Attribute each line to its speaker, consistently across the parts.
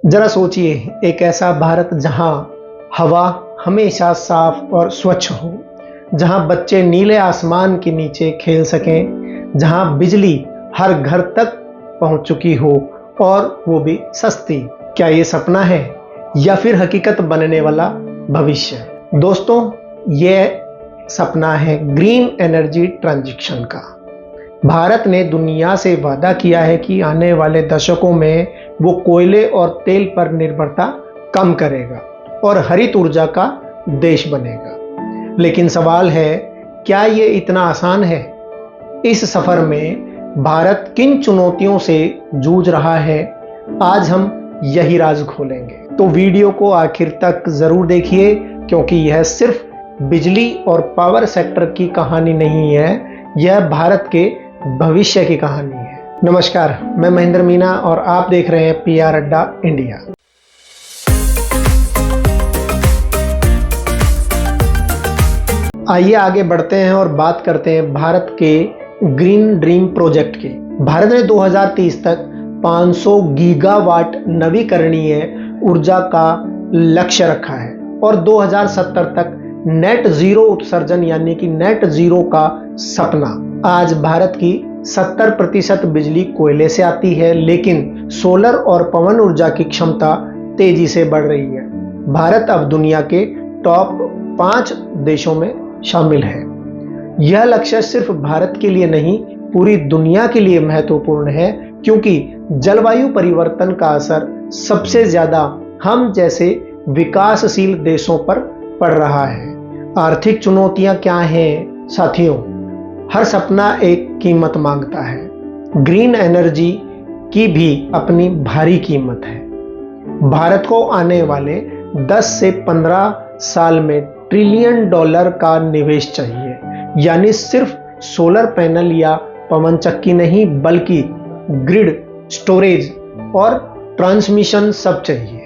Speaker 1: जरा सोचिए, एक ऐसा भारत जहां हवा हमेशा साफ और स्वच्छ हो, जहां बच्चे नीले आसमान के नीचे खेल सकें, जहां बिजली हर घर तक पहुंच चुकी हो और वो भी सस्ती। क्या ये सपना है या फिर हकीकत बनने वाला भविष्य? दोस्तों, ये सपना है ग्रीन एनर्जी ट्रांजिशन का। भारत ने दुनिया से वादा किया है कि आने वाले दशकों में वो कोयले और तेल पर निर्भरता कम करेगा और हरित ऊर्जा का देश बनेगा। लेकिन सवाल है, क्या ये इतना आसान है? इस सफर में भारत किन चुनौतियों से जूझ रहा है, आज हम यही राज खोलेंगे। तो वीडियो को आखिर तक जरूर देखिए, क्योंकि यह सिर्फ बिजली और पावर सेक्टर की कहानी नहीं है, यह भारत के भविष्य की कहानी है। नमस्कार, मैं महेंद्र मीना और आप देख रहे हैं PR अड्डा इंडिया। आइए आगे बढ़ते हैं और बात करते हैं भारत के ग्रीन ड्रीम प्रोजेक्ट की। भारत ने 2030 तक 500 गीगावाट नवीकरणीय ऊर्जा का लक्ष्य रखा है और 2070 तक नेट जीरो उत्सर्जन यानी कि नेट जीरो का सपना। आज भारत की 70% बिजली कोयले से आती है, लेकिन सोलर और पवन ऊर्जा की क्षमता तेजी से बढ़ रही है। भारत अब दुनिया के टॉप 5 देशों में शामिल है। यह लक्ष्य सिर्फ भारत के लिए नहीं, पूरी दुनिया के लिए महत्वपूर्ण है, क्योंकि जलवायु परिवर्तन का असर सबसे ज्यादा हम जैसे विकासशील देशों पर पड़ रहा है। आर्थिक चुनौतियां क्या हैं साथियों? हर सपना एक कीमत मांगता है। ग्रीन एनर्जी की भी अपनी भारी कीमत है। भारत को आने वाले 10 से 15 साल में $1 ट्रिलियन का निवेश चाहिए, यानी सिर्फ सोलर पैनल या पवन चक्की नहीं, बल्कि ग्रिड, स्टोरेज और ट्रांसमिशन सब चाहिए।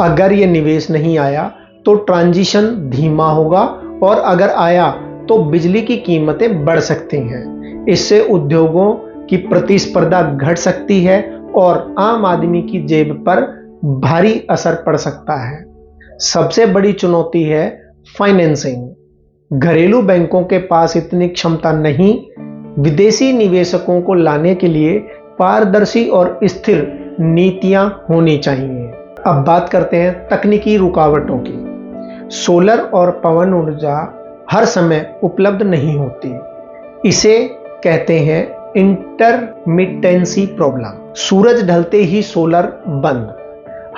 Speaker 1: अगर ये निवेश नहीं आया तो ट्रांजिशन धीमा होगा, और अगर आया तो बिजली की कीमतें बढ़ सकती हैं। इससे उद्योगों की प्रतिस्पर्धा घट सकती है और आम आदमी की जेब पर भारी असर पड़ सकता है। सबसे बड़ी चुनौती है फाइनेंसिंग। घरेलू बैंकों के पास इतनी क्षमता नहीं। विदेशी निवेशकों को लाने के लिए पारदर्शी और स्थिर नीतियां होनी चाहिए। अब बात करते हैं तकनीकी रुकावटों की। सोलर और पवन ऊर्जा हर समय उपलब्ध नहीं होती। इसे कहते हैं इंटरमिटेंसी प्रॉब्लम। सूरज ढलते ही सोलर बंद,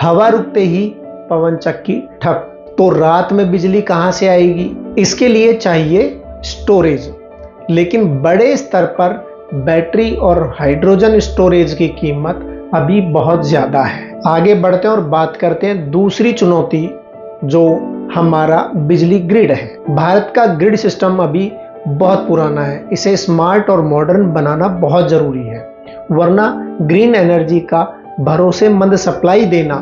Speaker 1: हवा रुकते ही पवन चक्की ठप, तो रात में बिजली कहां से आएगी? इसके लिए चाहिए स्टोरेज, लेकिन बड़े स्तर पर बैटरी और हाइड्रोजन स्टोरेज की कीमत अभी बहुत ज्यादा है। आगे बढ़ते हैं और बात करते हैं दूसरी चुनौती, जो हमारा बिजली ग्रिड है। भारत का ग्रिड सिस्टम अभी बहुत पुराना है। इसे स्मार्ट और मॉडर्न बनाना बहुत जरूरी है, वरना ग्रीन एनर्जी का भरोसेमंद सप्लाई देना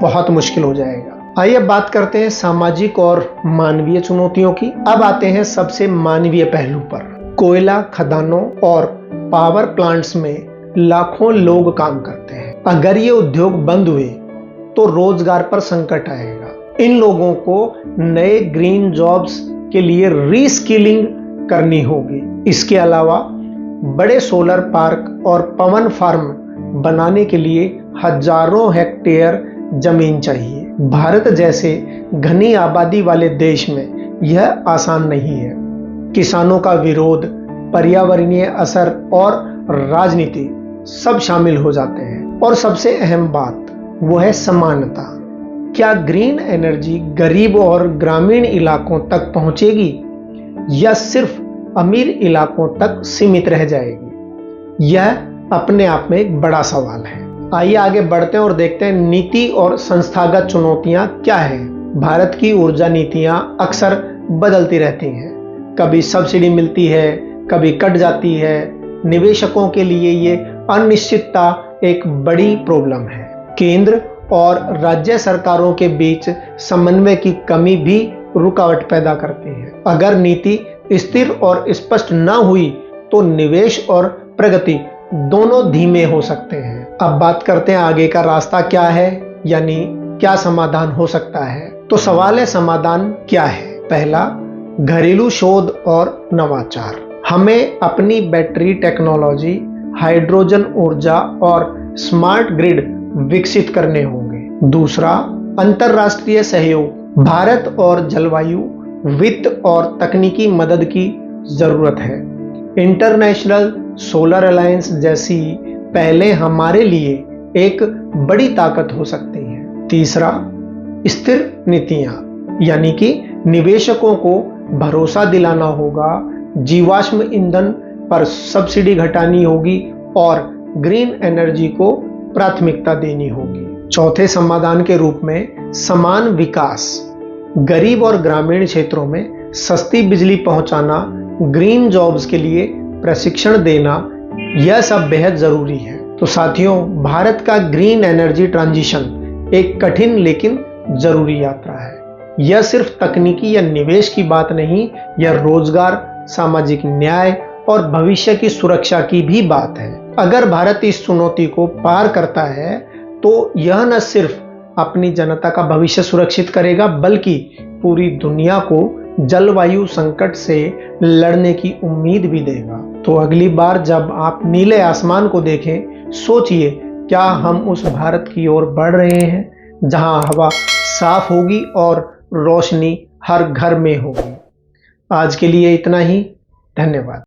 Speaker 1: बहुत मुश्किल हो जाएगा। आइए बात करते हैं सामाजिक और मानवीय चुनौतियों की। अब आते हैं सबसे मानवीय पहलू पर। कोयला खदानों और पावर प्लांट्स में लाखों लोग काम करते हैं। अगर ये उद्योग बंद हुए तो रोजगार पर संकट आएगा। इन लोगों को नए ग्रीन जॉब्स के लिए रीस्किलिंग करनी होगी। इसके अलावा बड़े सोलर पार्क और पवन फार्म बनाने के लिए हजारों हेक्टेयर जमीन चाहिए। भारत जैसे घनी आबादी वाले देश में यह आसान नहीं है। किसानों का विरोध, पर्यावरणीय असर और राजनीति सब शामिल हो जाते हैं। और सबसे अहम बात वो है समानता। क्या ग्रीन एनर्जी गरीब और ग्रामीण इलाकों तक पहुंचेगी या सिर्फ अमीर इलाकों तक सीमित रह जाएगी? यह अपने आप में एक बड़ा सवाल है। आइए आगे बढ़ते हैं और देखते हैं नीति और संस्थागत चुनौतियां क्या हैं। भारत की ऊर्जा नीतियां अक्सर बदलती रहती हैं। कभी सब्सिडी मिलती है, कभी कट जाती है। निवेशकों के लिए ये अनिश्चितता एक बड़ी प्रॉब्लम है। केंद्र और राज्य सरकारों के बीच समन्वय की कमी भी रुकावट पैदा करती है। अगर नीति स्थिर और स्पष्ट न हुई तो निवेश और प्रगति दोनों धीमे हो सकते हैं। अब बात करते हैं आगे का रास्ता क्या है। यानी क्या समाधान हो सकता है? तो सवाल है, समाधान क्या है? पहला, घरेलू शोध और नवाचार। हमें अपनी बैटरी टेक्नोलॉजी, हाइड्रोजन ऊर्जा और स्मार्ट ग्रिड विकसित करने होंगे। दूसरा, अंतरराष्ट्रीय सहयोग। भारत और जलवायु, वित्त और तकनीकी मदद की जरूरत है। इंटरनेशनल सोलर अलायंस जैसी पहले हमारे लिए एक बड़ी ताकत हो सकती है। तीसरा, स्थिर नीतियां, यानी कि निवेशकों को भरोसा दिलाना होगा, जीवाश्म ईंधन पर सब्सिडी घटानी होगी और ग्रीन एनर्जी को प्राथमिकता देनी होगी। चौथे समाधान के रूप में समान विकास, गरीब और ग्रामीण क्षेत्रों में सस्ती बिजली पहुंचाना, ग्रीन जॉब्स के लिए प्रशिक्षण देना, यह सब बेहद जरूरी है। तो साथियों, भारत का ग्रीन एनर्जी ट्रांजिशन एक कठिन लेकिन जरूरी यात्रा है। यह सिर्फ तकनीकी या निवेश की बात नहीं, यह रोजगार, सामाजिक न्याय और भविष्य की सुरक्षा की भी बात है। अगर भारत इस चुनौती को पार करता है तो यह न सिर्फ अपनी जनता का भविष्य सुरक्षित करेगा, बल्कि पूरी दुनिया को जलवायु संकट से लड़ने की उम्मीद भी देगा। तो अगली बार जब आप नीले आसमान को देखें, सोचिए, क्या हम उस भारत की ओर बढ़ रहे हैं जहां हवा साफ होगी और रोशनी हर घर में होगी। आज के लिए इतना ही। धन्यवाद।